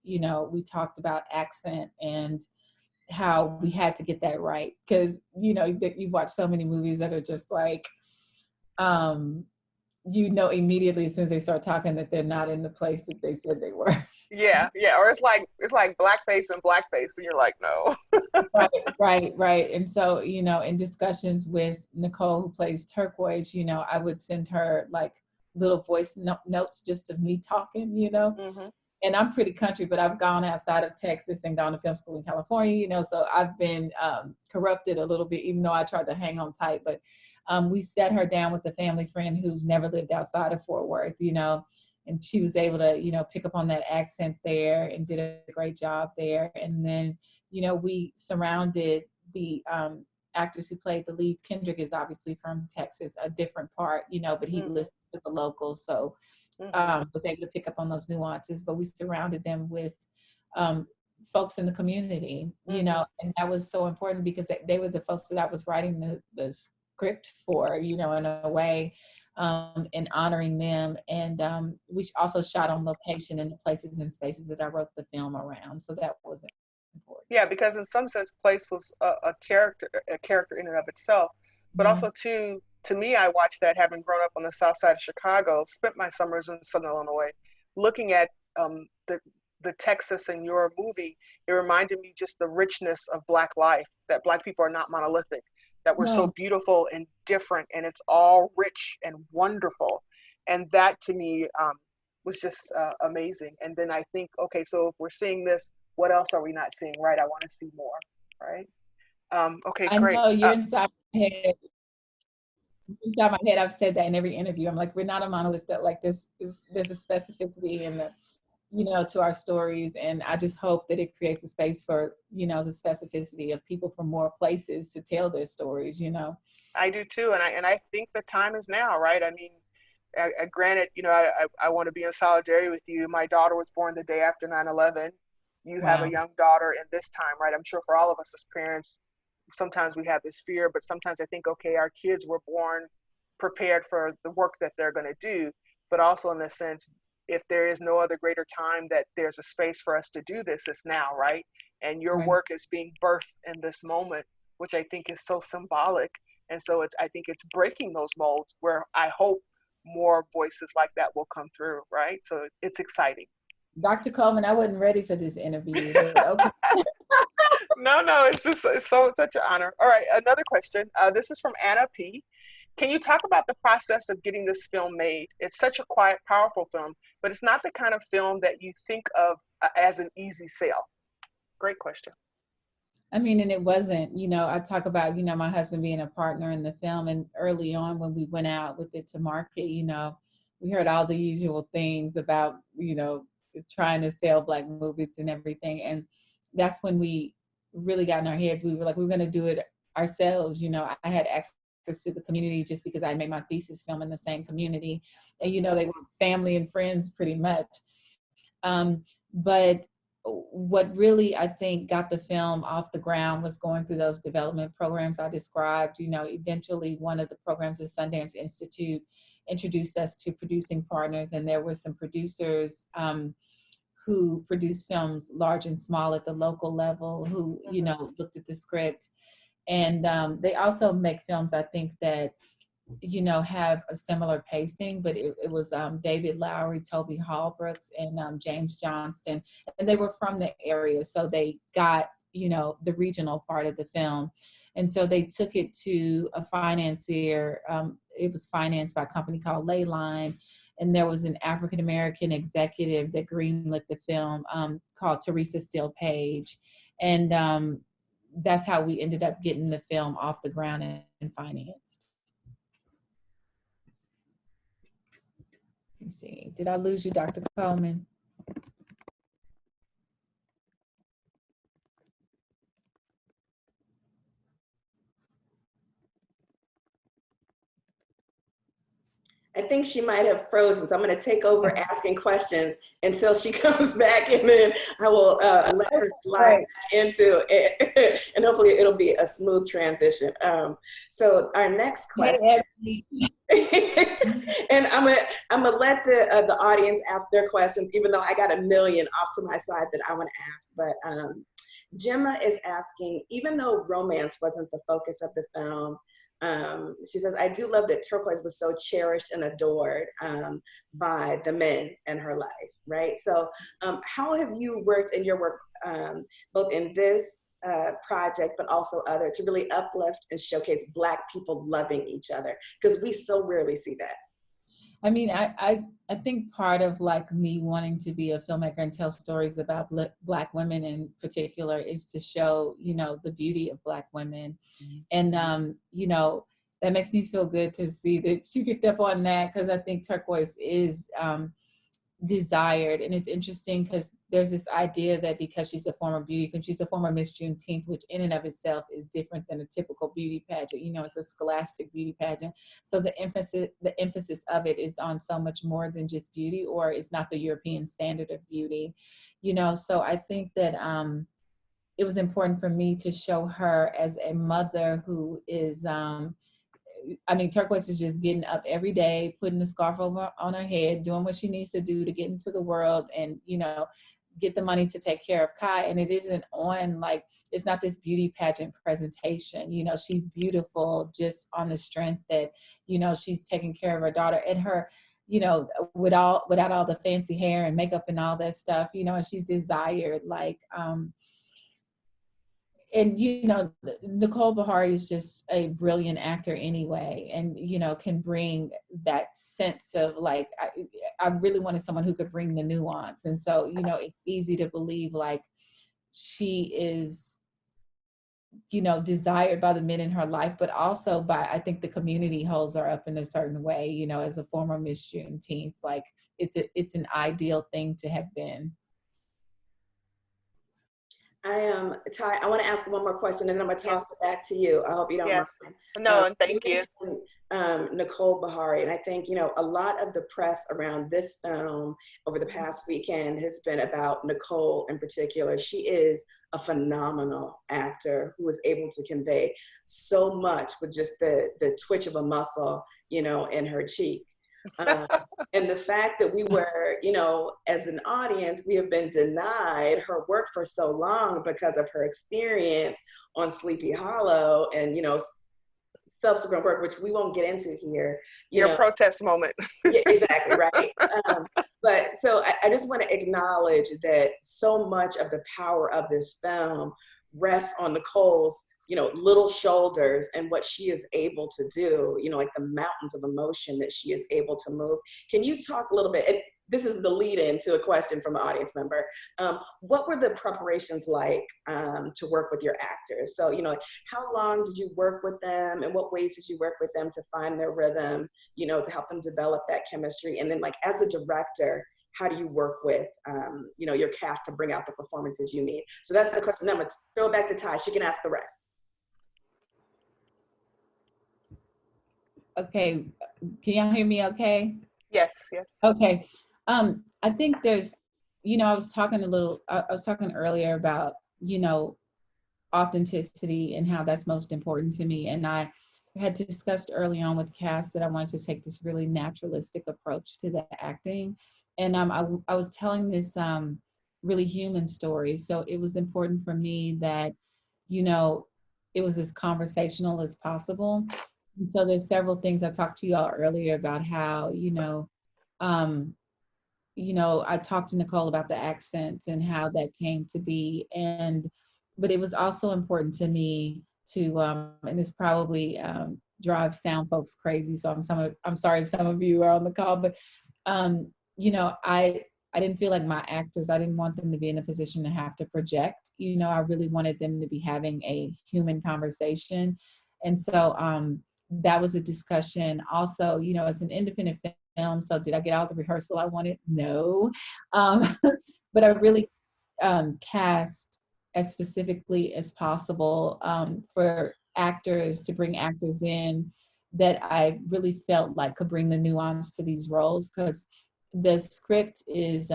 you know, we talked about accent and how we had to get that right. Because, you know, that you've watched so many movies that are just like, you know, immediately as soon as they start talking that they're not in the place that they said they were. Yeah, yeah. Or it's like blackface and blackface, and you're like, no. Right. And so, you know, in discussions with Nicole, who plays Turquoise, you know, I would send her like little voice notes just of me talking, you know. Mm-hmm. And I'm pretty country, but I've gone outside of Texas and gone to film school in California, you know, so I've been corrupted a little bit, even though I tried to hang on tight. But we set her down with a family friend who's never lived outside of Fort Worth, you know, and she was able to, you know, pick up on that accent there and did a great job there. And then, you know, we surrounded the actors who played the leads. Kendrick is obviously from Texas, a different part, you know, but he Mm-hmm. listened to the locals. So was able to pick up on those nuances, but we surrounded them with folks in the community, you know, and that was so important because they were the folks that I was writing the script for, you know, in a way, and honoring them. And we also shot on location in the places and spaces that I wrote the film around. So that was important. Yeah, because in some sense, place was a character in and of itself, but also too, to me, I watched that having grown up on the south side of Chicago, spent my summers in Southern Illinois, looking at the Texas in your movie. It reminded me just the richness of Black life, that Black people are not monolithic, that we're so beautiful and different, and it's all rich and wonderful. And that to me was just amazing. And then I think, okay, so if we're seeing this, what else are we not seeing? Right, I want to see more. Right. Okay, I great. know you're inside my head. Inside my head, I've said that in every interview. I'm like, we're not a monolith. That like there's a specificity in the, you know, to our stories, and I just hope that it creates a space for, you know, the specificity of people from more places to tell their stories. You know, I do too, and I think the time is now. Right. I mean, granted, you know, I want to be in solidarity with you. My daughter was born the day after 9/11. You have a wow. young daughter in this time, right? I'm sure for all of us as parents, sometimes we have this fear, but sometimes I think, okay, our kids were born prepared for the work that they're going to do, but also in the sense, if there is no other greater time that there's a space for us to do this, it's now, right? And your Right. work is being birthed in this moment, which I think is so symbolic. And so I think it's breaking those molds where I hope more voices like that will come through, right? So it's exciting. Dr. Coleman, I wasn't ready for this interview, but okay. No, it's such an honor. All right, another question. This is from Anna P. Can you talk about the process of getting this film made? It's such a quiet, powerful film, but it's not the kind of film that you think of as an easy sale. Great question. I mean, and it wasn't, you know, I talk about, you know, my husband being a partner in the film, and early on when we went out with it to market, you know, we heard all the usual things about, you know, trying to sell Black movies and everything. And that's when we really got in our heads. We were like, we're going to do it ourselves. You know, I had access to the community just because I made my thesis film in the same community. And, you know, they were family and friends pretty much. But what really, I think, got the film off the ground was going through those development programs I described. You know, eventually one of the programs at Sundance Institute introduced us to producing partners, and there were some producers who produced films large and small at the local level who, you know, looked at the script. And they also make films, I think, that, you know, have a similar pacing, but it was David Lowery, Toby Hallbrooks, and James Johnston, and they were from the area, so they got, you know, the regional part of the film, and so they took it to a financier. It was financed by a company called Leyline, and there was an African American executive that greenlit the film called Teresa Steele Page, and that's how we ended up getting the film off the ground and financed. Let's see. Did I lose you, Dr. Coleman? think she might have frozen, so I'm going to take over asking questions until she comes back, and then I will let her slide back into it, and hopefully it'll be a smooth transition. So our next question, and I'm gonna let the audience ask their questions, even though I got a million off to my side that I want to ask. But Gemma is asking, even though romance wasn't the focus of the film, she says, I do love that Turquoise was so cherished and adored by the men in her life, right? So how have you worked in your work, both in this project, but also other, to really uplift and showcase Black people loving each other? Because we so rarely see that. I mean, I think part of like me wanting to be a filmmaker and tell stories about Black women in particular is to show, you know, the beauty of Black women. And, you know, that makes me feel good to see that she picked up on that, because I think Turquoise is desired. And it's interesting because there's this idea that because she's a former beauty, because she's a former Miss Juneteenth, which in and of itself is different than a typical beauty pageant, you know, it's a scholastic beauty pageant. So the emphasis of it is on so much more than just beauty, or it's not the European standard of beauty, you know. So I think that it was important for me to show her as a mother who is I mean, Turquoise is just getting up every day, putting the scarf over on her head, doing what she needs to do to get into the world and, you know, get the money to take care of Kai. And it isn't on, like, it's not this beauty pageant presentation. You know, she's beautiful just on the strength that, you know, she's taking care of her daughter and her, you know, without all the fancy hair and makeup and all that stuff, you know, and she's desired, like, and, you know, Nicole Beharie is just a brilliant actor anyway, and, you know, can bring that sense of like, I really wanted someone who could bring the nuance. And so, you know, it's easy to believe like she is, you know, desired by the men in her life, but also by, I think the community holds her up in a certain way, you know, as a former Miss Juneteenth, like it's an ideal thing to have been. Ty, I want to ask one more question, and then I'm going to toss it back to you. I hope you don't mind. No, thank you. Nicole Beharie, and I think, you know, a lot of the press around this film over the past weekend has been about Nicole in particular. She is a phenomenal actor who is able to convey so much with just the twitch of a muscle, you know, in her cheek. And the fact that we were, you know, as an audience, we have been denied her work for so long because of her experience on Sleepy Hollow and, you know, subsequent work, which we won't get into here. Your protest moment. Yeah, exactly, right. But so I just want to acknowledge that so much of the power of this film rests on Nicole's, you know, little shoulders and what she is able to do, you know, like the mountains of emotion that she is able to move. Can you talk a little bit, and this is the lead in to a question from an audience member. What were the preparations like to work with your actors? So, you know, how long did you work with them, and what ways did you work with them to find their rhythm, you know, to help them develop that chemistry? And then, like, as a director, how do you work with, you know, your cast to bring out the performances you need? So that's the question. I'm gonna throw it back to Ty. She can ask the rest. Okay, can y'all hear me okay? Yes, yes. Okay, I think there's, you know, I was talking earlier about, you know, authenticity and how that's most important to me. And I had discussed early on with cast that I wanted to take this really naturalistic approach to the acting. And I was telling this really human story. So it was important for me that, you know, it was as conversational as possible. And so there's several things I talked to y'all earlier about how, you know, I talked to Nicole about the accents and how that came to be. But it was also important to me to, and this probably drives sound folks crazy. So I'm sorry if some of you are on the call, but, you know, I didn't feel like my actors, I didn't want them to be in a position to have to project. You know, I really wanted them to be having a human conversation. And so that was a discussion. Also, you know, it's an independent film. So did I get out the rehearsal I wanted? No. But I really cast as specifically as possible for actors, to bring actors in that I really felt like could bring the nuance to these roles, because the script is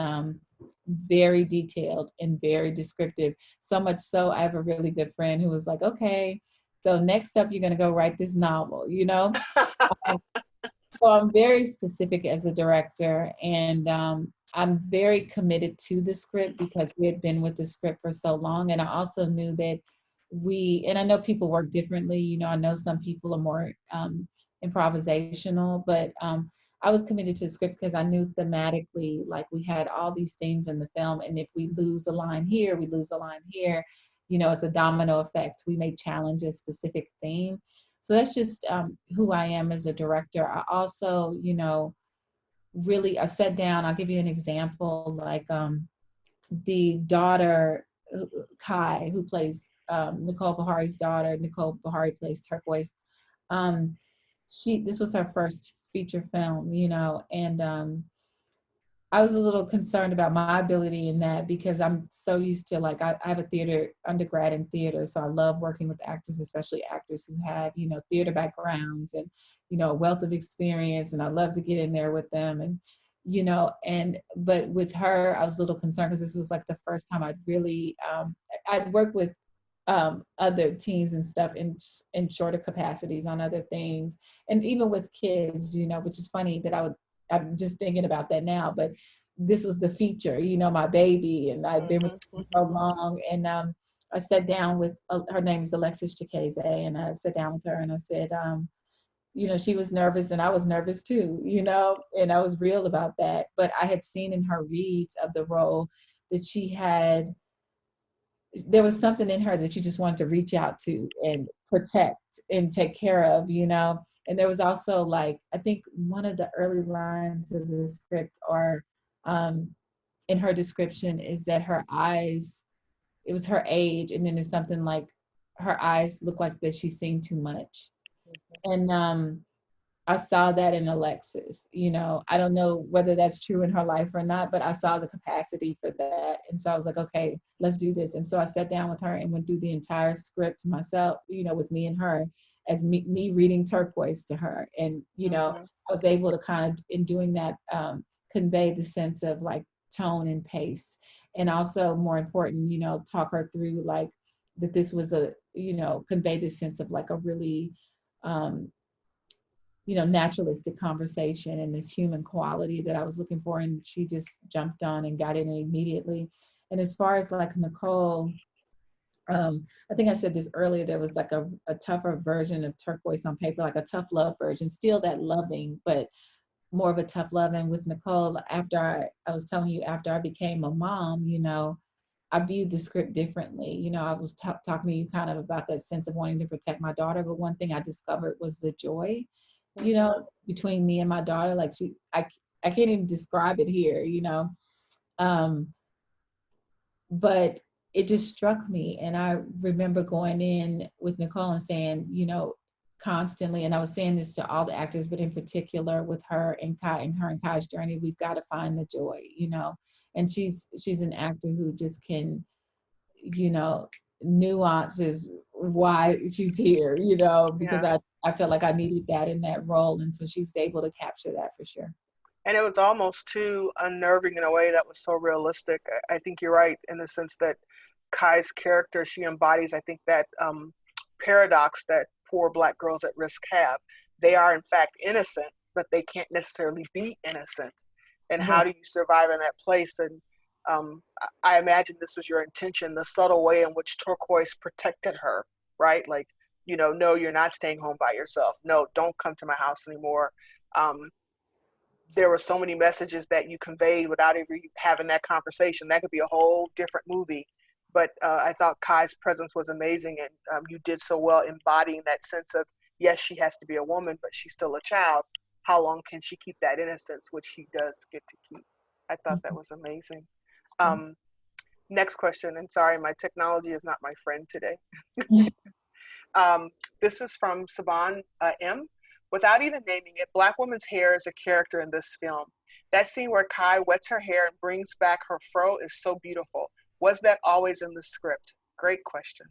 very detailed and very descriptive. So much so, I have a really good friend who was like, okay, so next up, you're going to go write this novel, you know? So I'm very specific as a director, and I'm very committed to the script because we had been with the script for so long. And I also knew that and I know people work differently, you know, I know some people are more improvisational, but I was committed to the script because I knew thematically, like we had all these things in the film, and if we lose a line here, we lose a line here, you know, it's a domino effect. We may challenge a specific theme. So that's just who I am as a director. I also, you know, really, I sat down, I'll give you an example, like the daughter, Kai, who plays Nicole Bahari's daughter. Nicole Bahari plays Turquoise. This was her first feature film, you know, and I was a little concerned about my ability in that because I'm so used to, like, I have a theater undergrad in theater, so I love working with actors, especially actors who have, you know, theater backgrounds and, you know, a wealth of experience, and I love to get in there with them. And, you know, but with her, I was a little concerned because this was like the first time I'd really, I'd worked with other teens and stuff in shorter capacities on other things, and even with kids, you know, which is funny that I'm just thinking about that now, but this was the feature, you know, my baby, and I've been with her for so long. And I sat down with, her name is Alexis Chikeze, and I sat down with her and I said, you know, she was nervous and I was nervous too, you know, and I was real about that. But I had seen in her reads of the role that there was something in her that you just wanted to reach out to and protect and take care of, you know. And there was also, like, I think one of the early lines of the script, or in her description, is that her eyes, it was her age, and then it's something like her eyes look like that she's seen too much. And I saw that in Alexis, you know. I don't know whether that's true in her life or not, but I saw the capacity for that. And so I was like, okay, let's do this. And so I sat down with her and went through the entire script myself, you know, with me and her, as me reading Turquoise to her. And, you know, I was able to kind of, in doing that, convey the sense of, like, tone and pace. And also, more important, you know, talk her through, like, that this was you know, convey this sense of, like, a really, you know, naturalistic conversation and this human quality that I was looking for. And she just jumped on and got in immediately. And as far as, like, Nicole, I think I said this earlier, there was like a tougher version of Turquoise on paper, like a tough love version, still that loving, but more of a tough love. And with Nicole, after I was telling you, after I became a mom, you know, I viewed the script differently. You know, I was talking to you kind of about that sense of wanting to protect my daughter, but one thing I discovered was the joy, you know, between me and my daughter. Like, I can't even describe it here, you know. But it just struck me. And I remember going in with Nicole and saying, you know, constantly, and I was saying this to all the actors, but in particular with her and Kai, and her and Kai's journey, we've got to find the joy, you know. And she's an actor who just can, you know, nuances why she's here, you know, because I felt like I needed that in that role. And so she was able to capture that for sure. And it was almost too unnerving in a way that was so realistic. I think you're right in the sense that Kai's character, she embodies, I think, that paradox that poor Black girls at risk have. They are, in fact, innocent, but they can't necessarily be innocent. And how do you survive in that place? And I imagine this was your intention, the subtle way in which Turquoise protected her, right? Like, you know, no, you're not staying home by yourself. No, don't come to my house anymore. There were so many messages that you conveyed without even having that conversation. That could be a whole different movie. But I thought Kai's presence was amazing, and you did so well embodying that sense of, yes, she has to be a woman, but she's still a child. How long can she keep that innocence, which she does get to keep? I thought that was amazing. Next question, and sorry, my technology is not my friend today. This is from Saban M. Without even naming it, Black woman's hair is a character in this film. That scene where Kai wets her hair and brings back her fro is so beautiful. Was that always in the script? Great question.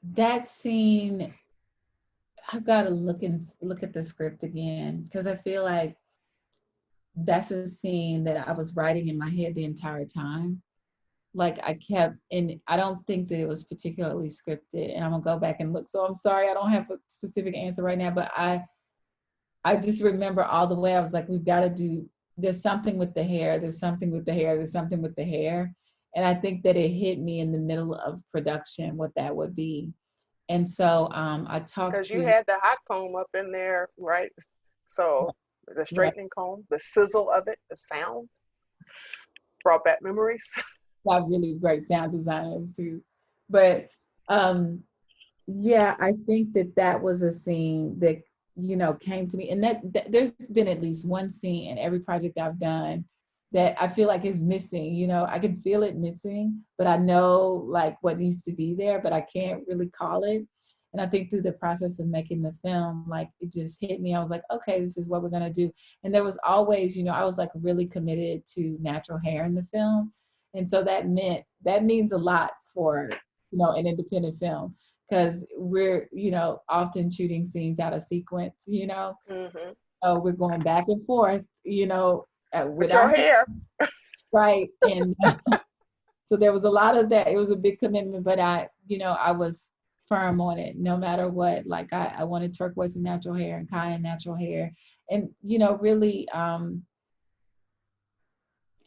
That scene I've got to look at the script again, because I feel like that's a scene that I was writing in my head the entire time. Like I kept, and I don't think that it was particularly scripted, and I'm gonna go back and look. So I'm sorry, I don't have a specific answer right now, but I just remember all the way I was like, we've got to do, there's something with the hair, there's something with the hair, there's something with the hair. And I think that it hit me in the middle of production what that would be. And so I talked Because you to, had the hot comb up in there, right? So the right, straightening comb, the sizzle of it, the sound brought back memories. got really great sound designers too. But um, yeah, I think that that was a scene that, you know, came to me. And that there's been at least one scene in every project I've done that I feel like is missing. You know, I can feel it missing, but I know like what needs to be there, but I can't really call it. And I think through the process of making the film, like it just hit me. I was like, okay, this is what we're gonna do. And there was always, you know, I was like really committed to natural hair in the film. And so that means a lot for, you know, an independent film, because we're, you know, often shooting scenes out of sequence, you know. Mm-hmm. So we're going back and forth, you know, with With our your hair, hair. right. And so there was a lot of that. It was a big commitment, but I, you know, I was firm on it no matter what. Like I wanted turquoise and natural hair and cayenne natural hair. And, you know, really,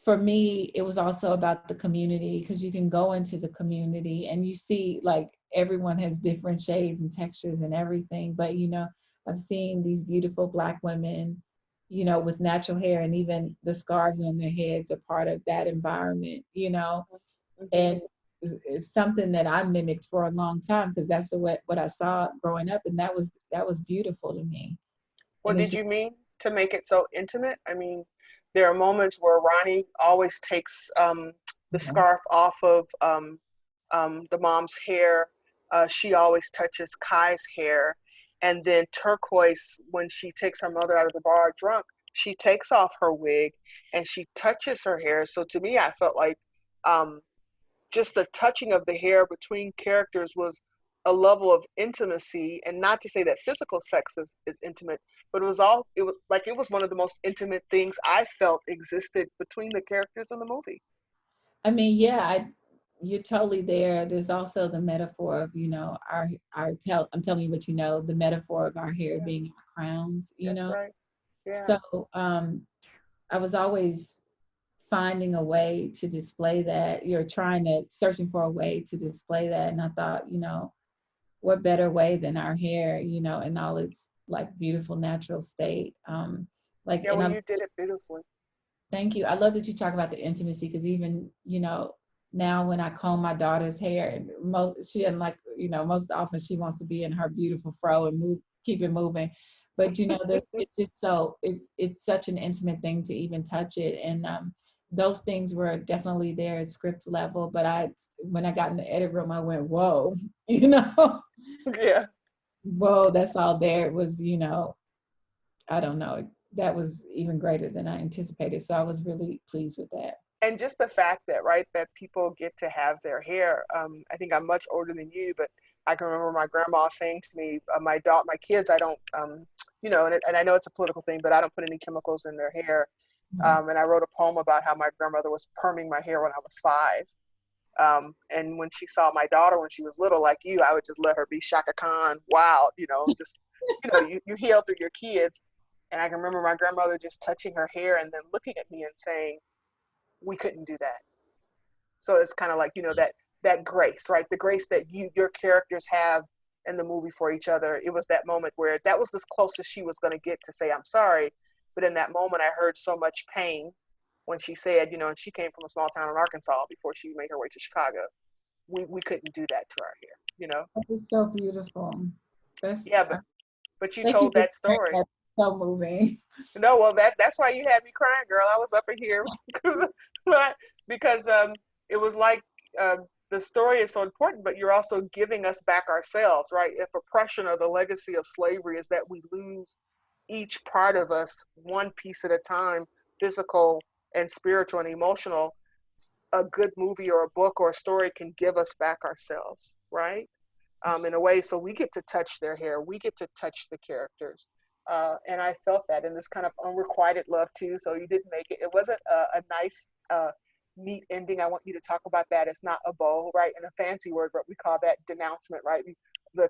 for me, it was also about the community, because you can go into the community and you see like everyone has different shades and textures and everything. But, you know, I've seen these beautiful Black women, you know, with natural hair, and even the scarves on their heads are part of that environment, you know, Mm-hmm. and it's something that I mimicked for a long time, because that's what I saw growing up. And that was beautiful to me. Well, And it's did just, you mean to make it so intimate? I mean, there are moments where Ronnie always takes the scarf off of the mom's hair. She always touches Kai's hair. And then Turquoise, when she takes her mother out of the bar drunk, she takes off her wig and she touches her hair. So to me, I felt like um, just the touching of the hair between characters was a level of intimacy. And not to say that physical sex is intimate, but it was like it was one of the most intimate things I felt existed between the characters in the movie. I mean, yeah, you're totally there. There's also the metaphor of, you know, I'm telling you what you know, the metaphor of our hair Yeah, being our crowns, you that's know. right. Yeah. So I was always finding a way to display that. You're searching for a way to display that. And I thought, you know, what better way than our hair, you know, in all its like beautiful natural state. Like, Yeah, and well, I you did it beautifully. Thank you. I love that you talk about the intimacy, because even, you know, now when I comb my daughter's hair, and she doesn't like, you know, most often she wants to be in her beautiful fro and keep it moving. But you know, it's just so it's such an intimate thing to even touch it. And those things were definitely there at script level. But when I got in the edit room, I went, whoa, you know, Yeah. whoa, that's all there. It was, you know, I don't know. That was even greater than I anticipated. So I was really pleased with that. And just the fact that, right, that people get to have their hair. I think I'm much older than you, but I can remember my grandma saying to me, my kids, I don't, you know, and I know it's a political thing, but I don't put any chemicals in their hair. Right. And I wrote a poem about how my grandmother was perming my hair when I was 5. And when she saw my daughter when she was little, like you, I would just let her be Shaka Khan, wild, you know, just, you know, you heal through your kids. And I can remember my grandmother just touching her hair and then looking at me and saying, we couldn't do that. So it's kind of like, you know, that grace, right? The grace that your characters have in the movie for each other. It was that moment where that was as close as she was going to get to say, I'm sorry. But in that moment, I heard so much pain when she said, you know, and she came from a small town in Arkansas before she made her way to Chicago. We couldn't do that to our hair, you know? That is so beautiful. That's Yeah, but you Thank you told for that sharing story. that. So moving. No, well, that's why you had me crying, girl. I was up in here because it was like the story is so important, but you're also giving us back ourselves, right? If oppression or the legacy of slavery is that we lose each part of us one piece at a time, physical and spiritual and emotional, a good movie or a book or a story can give us back ourselves, right? in a way, so we get to touch their hair, we get to touch the characters. And I felt that in this kind of unrequited love too. So you didn't make it. It wasn't a nice, neat ending. I want you to talk about that. It's not a bow, right? In a fancy word, but we call that denouncement, right? The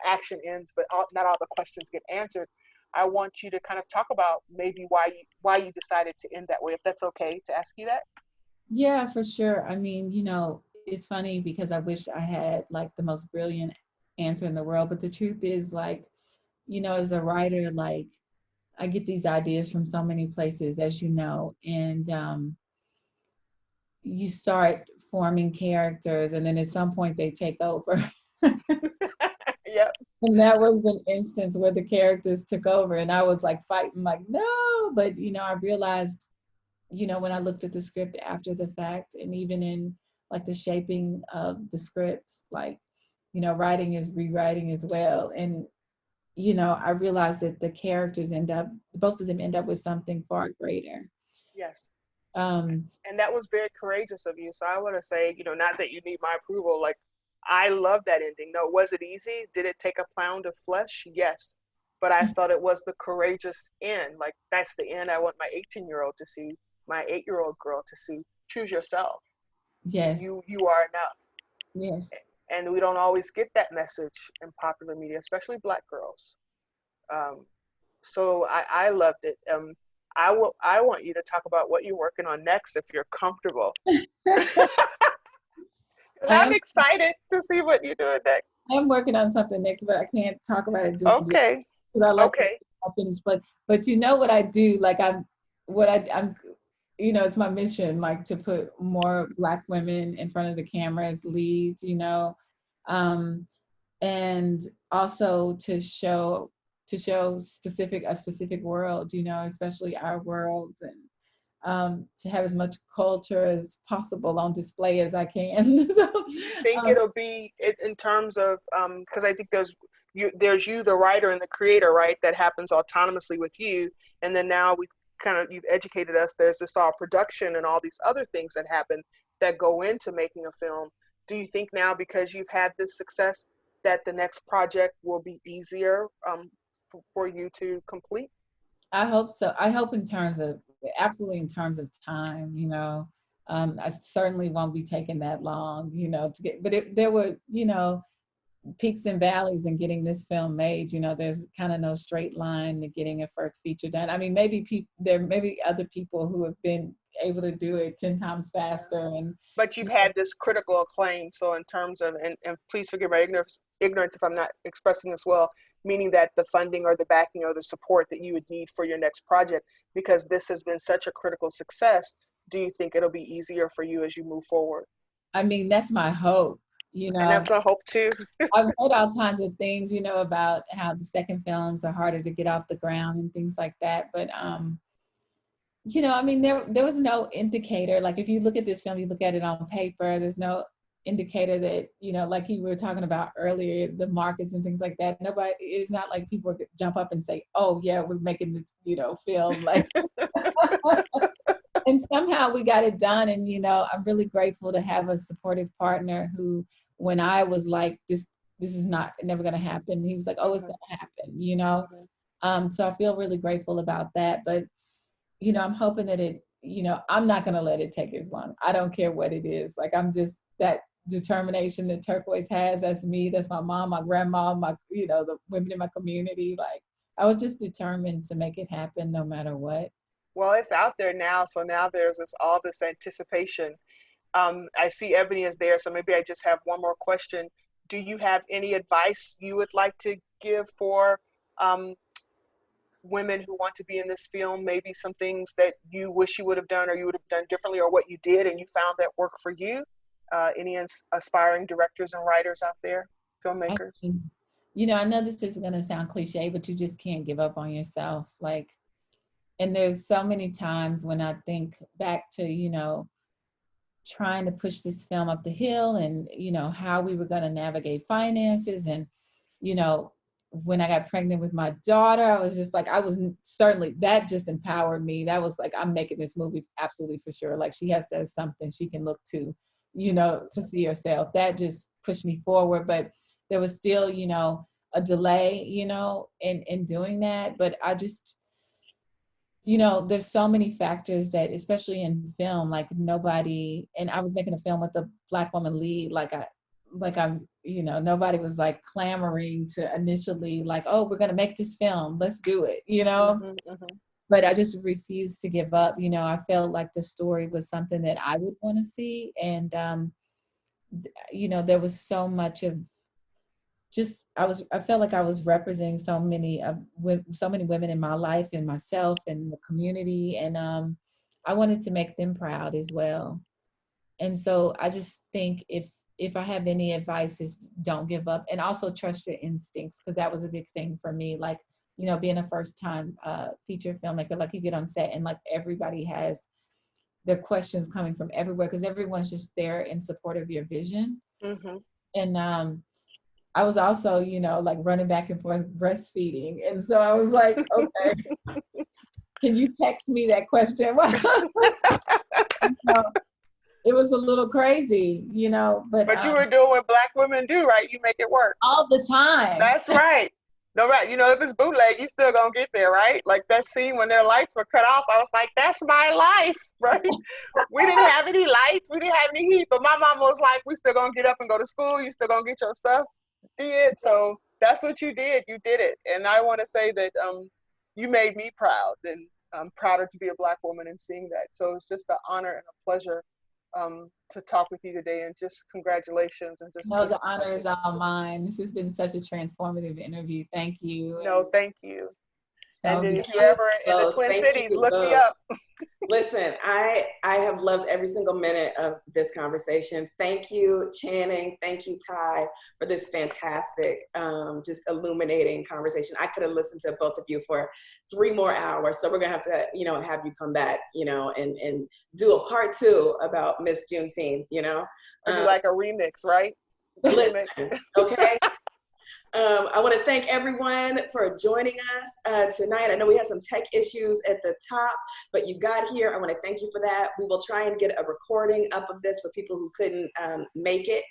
action ends, but not all the questions get answered. I want you to kind of talk about maybe why you decided to end that way, if that's okay to ask you that. Yeah, for sure. I mean, it's funny because I wish I had like the most brilliant answer in the world, but the truth is, like, as a writer, like, I get these ideas from so many places, as you know, and you start forming characters, and then at some point they take over. Yep. And that was an instance where the characters took over, and I was like fighting, like, no. But I realized, when I looked at the script after the fact, and even in like the shaping of the script, like, writing is rewriting as well. And I realized that the characters both of them end up with something far greater. Yes. And that was very courageous of you. So I want to say, not that you need my approval, like, I love that ending. No, was it easy? Did it take a pound of flesh? Yes. But I thought it was the courageous end. Like, that's the end I want my 18-year-old to see, my 8-year-old girl to see. Choose yourself. Yes. You are enough. Yes. And we don't always get that message in popular media, especially Black girls. So I loved it. I want you to talk about what you're working on next, if you're comfortable. I'm excited to see what you're doing next. I'm working on something next, but I can't talk about it just okay. yet. Because I like okay. to finish. But what I do, like, I'm it's my mission, like, to put more Black women in front of the camera as leads, and also to show a specific world, especially our worlds, and to have as much culture as possible on display as I can. So, you think it'll be in terms of, because I think there's you, the writer and the creator, right? That happens autonomously with you, and then now you've educated us. There's this all production and all these other things that happen that go into making a film. Do you think now, because you've had this success, that the next project will be easier for you to complete? I hope so. I hope absolutely in terms of time, I certainly won't be taking that long, to get, but there were, peaks and valleys in getting this film made. There's kind of no straight line to getting a first feature done. I mean, there may be other people who have been able to do it 10 times faster. But you've had this critical acclaim. So in terms of, and please forgive my ignorance if I'm not expressing this well, meaning that the funding or the backing or the support that you would need for your next project, because this has been such a critical success, do you think it'll be easier for you as you move forward? I mean, that's my hope. And that's my hope too. I've heard all kinds of things, about how the second films are harder to get off the ground and things like that. But, I mean, there was no indicator. Like, if you look at this film, you look at it on paper, there's no indicator that, like you were talking about earlier, the markets and things like that. It's not like people jump up and say, oh yeah, we're making this, film. Like, and somehow we got it done. And, I'm really grateful to have a supportive partner who, when I was like, this is never going to happen, he was like, oh, it's going to happen, so I feel really grateful about that. But, I'm hoping that I'm not going to let it take as long. I don't care what it is. Like, I'm just, that determination that Turquoise has, that's me, that's my mom, my grandma, the women in my community. Like, I was just determined to make it happen no matter what. Well, it's out there now. So now there's all this anticipation. I see Ebony is there, so maybe I just have one more question. Do you have any advice you would like to give for women who want to be in this film? Maybe some things that you wish you would have done or you would have done differently, or what you did and you found that worked for you? Any aspiring directors and writers out there, filmmakers? I know this is going to sound cliche, but you just can't give up on yourself. Like, and there's so many times when I think back to, trying to push this film up the hill, and how we were going to navigate finances, and when I got pregnant with my daughter, I was just like, certainly, that just empowered me. That was like, I'm making this movie absolutely for sure. Like, she has to have something she can look to you know, to see yourself. That just pushed me forward. But there was still, you know, a delay, you know, in doing that. But I just, you know, there's so many factors that, especially in film, like nobody, and I was making a film with a Black woman lead, I'm, you know, nobody was like clamoring to initially like, oh, we're going to make this film, let's do it, you know? Mm-hmm, mm-hmm. But I just refused to give up. You know, I felt like the story was something that I would want to see. And, you know, there was so much of just, I felt like I was representing so many women in my life and myself and the community. And I wanted to make them proud as well. And so I just think if I have any advice is don't give up, and also trust your instincts, because that was a big thing for me. Like, you know, being a first time feature filmmaker, like you get on set and like everybody has their questions coming from everywhere because everyone's just there in support of your vision. Mm-hmm. And I was also, you know, like running back and forth breastfeeding. And so I was like, okay, can you text me that question? So it was a little crazy, you know, but you were doing what Black women do, right? You make it work. All the time. That's right. No, right. You know, if it's bootleg, you still gonna get there, right? Like that scene when their lights were cut off, I was like, that's my life, right? We didn't have any lights, we didn't have any heat, but my mom was like, we still gonna get up and go to school, you still gonna get your stuff. Did so that's what you did. You did it. And I want to say that you made me proud, and I'm prouder to be a Black woman and seeing that. So it's just an honor and a pleasure to talk with you today, and just congratulations. And just no, the honor is all mine. This has been such a transformative interview. Thank you. No, thank you. And then if you're ever in the Twin Cities, look me up. Listen, I have loved every single minute of this conversation. Thank you, Channing. Thank you, Ty, for this fantastic, just illuminating conversation. I could have listened to both of you for 3 more hours. So we're gonna have to, you know, have you come back, you know, and do a part 2 about Miss Juneteenth, you know. Or do like a remix, right? Listen, okay. I want to thank everyone for joining us tonight. I know we had some tech issues at the top, but you got here. I want to thank you for that. We will try and get a recording up of this for people who couldn't make it.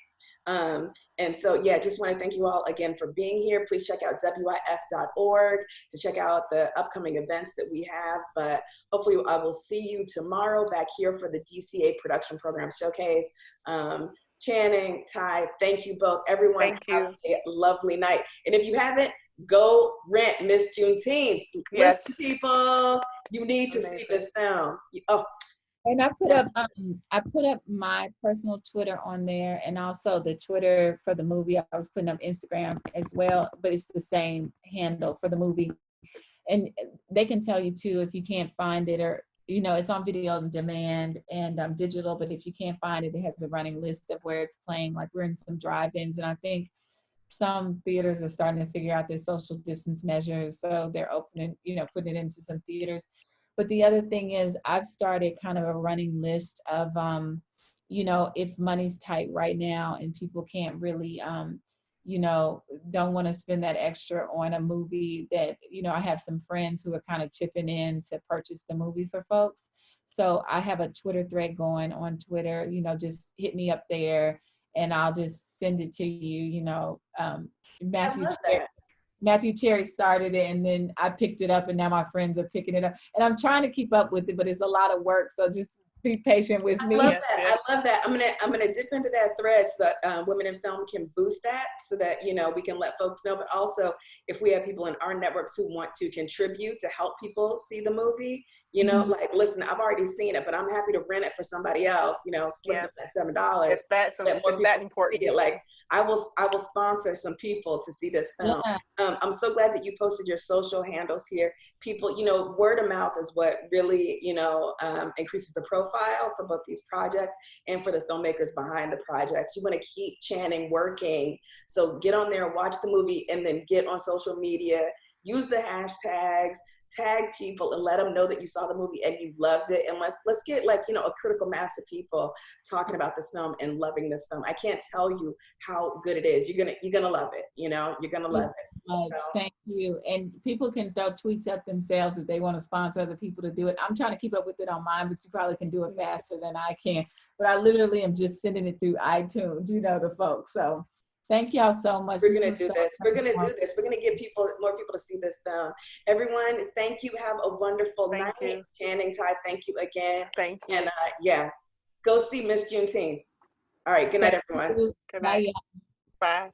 And so, yeah, just want to thank you all again for being here. Please check out wif.org to check out the upcoming events that we have. But hopefully I will see you tomorrow back here for the DCA Production Program Showcase. Channing, Ty, thank you both. Everyone, have a lovely night. And if you haven't, go rent Miss Juneteenth. Yes. Listen, people, you need to see this film. Oh. And I put up my personal Twitter on there, and also the Twitter for the movie. I was putting up Instagram as well, but it's the same handle for the movie. And they can tell you too if you can't find it, or you know, it's on video on demand and digital, but if you can't find it, it has a running list of where it's playing. Like we're in some drive-ins, and I think some theaters are starting to figure out their social distance measures. So they're opening, you know, putting it into some theaters. But the other thing is I've started kind of a running list of, you know, if money's tight right now and people can't really, you know, don't want to spend that extra on a movie that, you know, I have some friends who are kind of chipping in to purchase the movie for folks. So I have a Twitter thread going on Twitter, you Just hit me up there and I'll just send it to you, Matthew Cherry started it and then I picked it up and now my friends are picking it up and I'm trying to keep up with it, but it's a lot of work. So just be patient with me. I love that. I love that. I'm gonna dip into that thread so that Women in Film can boost that so that, we can let folks know. But also if we have people in our networks who want to contribute to help people see the movie, like, listen, I've already seen it, but I'm happy to rent it for somebody else, slip up that $7. It's that important. Like I will sponsor some people to see this film. Yeah. I'm so glad that you posted your social handles here. People, word of mouth is what really, increases the profile for both these projects and for the filmmakers behind the projects. You want to keep Channing working. So get on there, watch the movie, and then get on social media, use the hashtags, tag people and let them know that you saw the movie and you loved it. And let's get like, you know, a critical mass of people talking about this film and loving this film. I can't tell you how good it is. You're gonna love it. You know, you're gonna love it. So. Thank you. And people can throw tweets up themselves if they want to sponsor other people to do it. I'm trying to keep up with it on mine, but you probably can do it faster than I can. But I literally am just sending it through iTunes, you know, to folks. So thank y'all so much. We're gonna do this. We're gonna do this. We're gonna get more people to see this film. Everyone, thank you. Have a wonderful night. Channing, Ty, thank you again. Thank you. And yeah, go see Miss Juneteenth. All right. Good night, everyone. Good night. Bye. Bye.